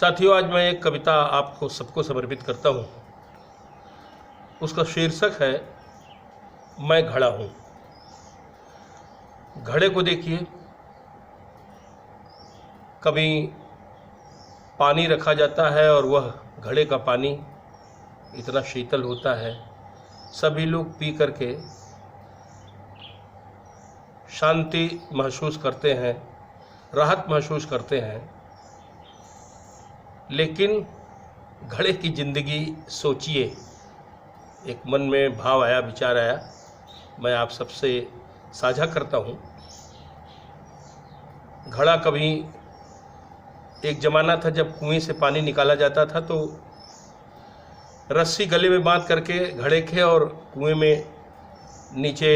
साथियों, आज मैं एक कविता आपको सबको समर्पित करता हूँ। उसका शीर्षक है मैं घड़ा हूँ। घड़े को देखिए, कभी पानी रखा जाता है और वह घड़े का पानी इतना शीतल होता है, सभी लोग पी करके शांति महसूस करते हैं, राहत महसूस करते हैं। लेकिन घड़े की ज़िंदगी सोचिए। एक मन में भाव आया, विचार आया, मैं आप सबसे साझा करता हूँ। घड़ा कभी एक ज़माना था जब कुएं से पानी निकाला जाता था तो रस्सी गले में बांध करके घड़े के और कुएं में नीचे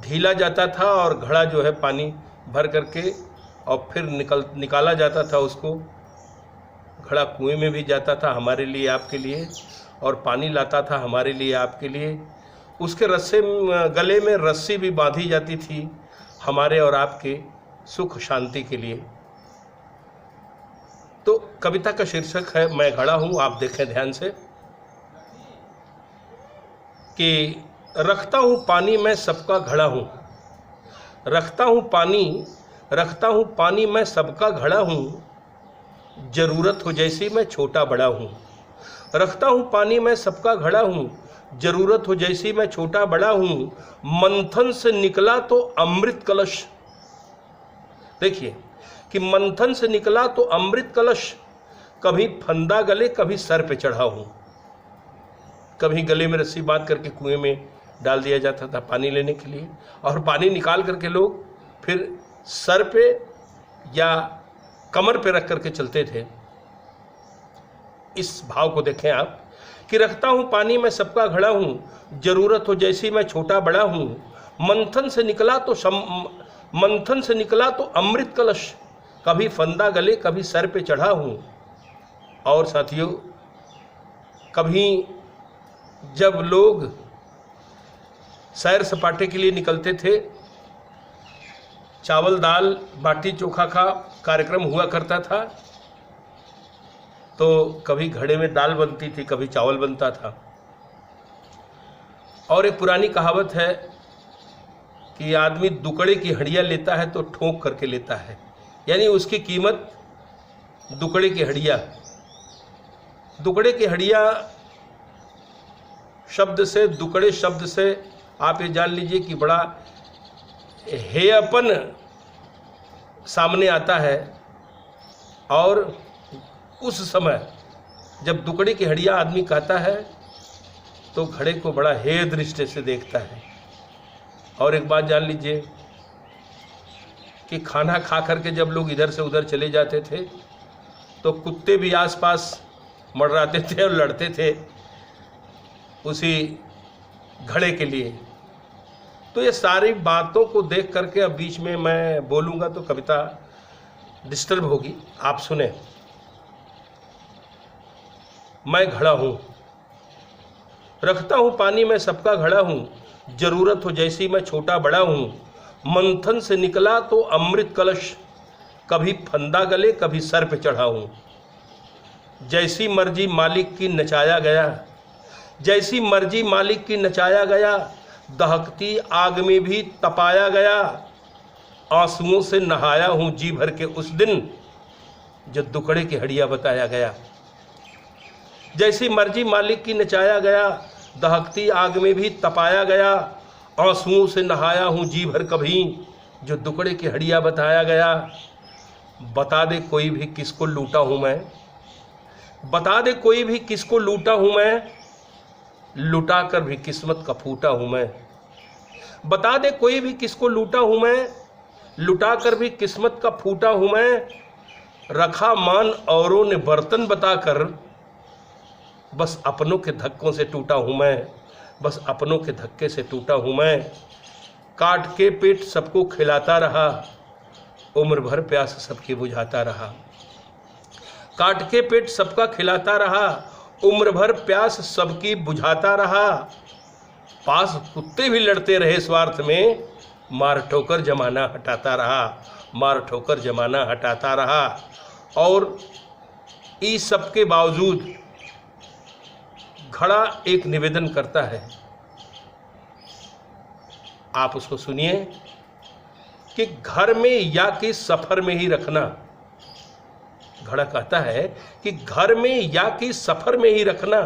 ढीला जाता था और घड़ा जो है पानी भर करके और फिर निकाला जाता था उसको। घड़ा कुएं में भी जाता था हमारे लिए, आपके लिए, और पानी लाता था हमारे लिए, आपके लिए। उसके गले में रस्सी भी बांधी जाती थी हमारे और आपके सुख शांति के लिए। तो कविता का शीर्षक है मैं घड़ा हूँ। आप देखें ध्यान से कि रखता हूँ पानी मैं सबका घड़ा हूँ, रखता हूँ पानी मैं सबका घड़ा हूँ, जरूरत हो जैसी मैं छोटा बड़ा हूँ। रखता हूँ पानी मैं सबका घड़ा हूँ, जरूरत हो जैसी मैं छोटा बड़ा हूँ। मंथन से निकला तो अमृत कलश, देखिए कि मंथन से निकला तो अमृत कलश, कभी फंदा गले कभी सर पे चढ़ा हूँ। कभी गले में रस्सी बांध करके कुएं में डाल दिया जाता था पानी लेने के लिए, और पानी निकाल करके लोग फिर सर पे या कमर पे रख करके चलते थे। इस भाव को देखें आप कि रखता हूँ पानी मैं सबका घड़ा हूँ, जरूरत हो जैसी मैं छोटा बड़ा हूँ। मंथन से निकला तो अमृत कलश, कभी फंदा गले कभी सर पे चढ़ा हूँ। और साथियों, कभी जब लोग सैर सपाटे के लिए निकलते थे, चावल दाल बाटी चोखा का कार्यक्रम हुआ करता था, तो कभी घड़े में दाल बनती थी, कभी चावल बनता था। और एक पुरानी कहावत है कि आदमी दुकड़े की हड्डियाँ लेता है तो ठोक करके लेता है, यानी उसकी कीमत दुकड़े की हड्डियाँ। दुकड़े की हड्डियाँ शब्द से, दुकड़े शब्द से आप ये जान लीजिए कि बड़ा हेयपन सामने आता है। और उस समय जब दुकड़े की हड्डियाँ आदमी कहता है तो घड़े को बड़ा हेय दृष्टि से देखता है। और एक बात जान लीजिए कि खाना खा करके जब लोग इधर से उधर चले जाते थे तो कुत्ते भी आसपास मंडराते थे और लड़ते थे उसी घड़े के लिए। तो ये सारी बातों को देख करके अब बीच में मैं बोलूँगा तो कविता डिस्टर्ब होगी, आप सुने। मैं घड़ा हूँ, रखता हूँ पानी मैं सबका घड़ा हूँ, जरूरत हो जैसी मैं छोटा बड़ा हूँ। मंथन से निकला तो अमृत कलश, कभी फंदा गले कभी सर पे चढ़ा हूँ। जैसी मर्जी मालिक की नचाया गया, जैसी मर्जी मालिक की नचाया गया, दहकती आग में भी तपाया गया। आंसुओं से नहाया हूँ जी भर के उस दिन, जो दुकड़े की हड्डियाँ बताया गया। जैसी मर्जी मालिक की नचाया गया, दहकती आग में भी तपाया गया। आंसुओं से नहाया हूँ जी भर कभी, जो दुकड़े की हड्डियाँ बताया गया। बता दे कोई भी किसको लूटा हूँ मैं, बता दे कोई भी किसको लूटा हूँ मैं, लुटा कर भी किस्मत का फूटा हूँ मैं। बता दे कोई भी किसको लूटा हूँ मैं, लुटा कर भी किस्मत का फूटा हूँ मैं। रखा मान औरों ने बर्तन बताकर, बस अपनों के धक्कों से टूटा हूँ मैं, बस अपनों के धक्के से टूटा हूँ मैं। काट के पेट सबको खिलाता रहा, उम्र भर प्यास सबकी बुझाता रहा। काट के पेट सबका खिलाता रहा, उम्र भर प्यास सबकी बुझाता रहा। पास कुत्ते भी लड़ते रहे स्वार्थ में, मार ठोकर जमाना हटाता रहा, मार ठोकर जमाना हटाता रहा। और इस सब के बावजूद घड़ा एक निवेदन करता है, आप उसको सुनिए कि घर में या कि सफर में ही रखना। घड़ा कहता है कि घर में या कि सफर में ही रखना,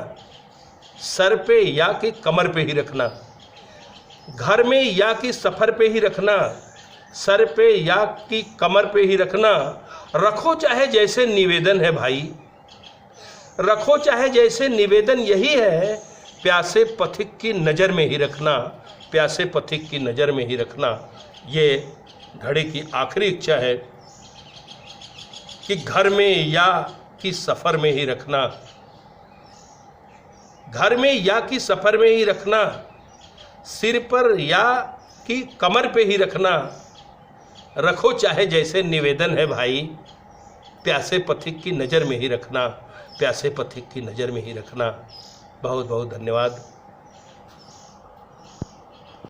सर पे या कि कमर पे ही रखना। घर में या कि सफर पे ही रखना, सर पे या कि कमर पे ही रखना। रखो चाहे जैसे निवेदन है भाई, रखो चाहे जैसे निवेदन, यही है प्यासे पथिक की नज़र में ही रखना, प्यासे पथिक की नज़र में ही रखना। ये घड़े की आखिरी इच्छा है कि घर में या कि सफ़र में ही रखना, घर में या कि सफ़र में ही रखना, सिर पर या कि कमर पे ही रखना। रखो चाहे जैसे निवेदन है भाई, प्यासे पथिक की नज़र में ही रखना, प्यासे पथिक की नज़र में ही रखना। बहुत बहुत धन्यवाद।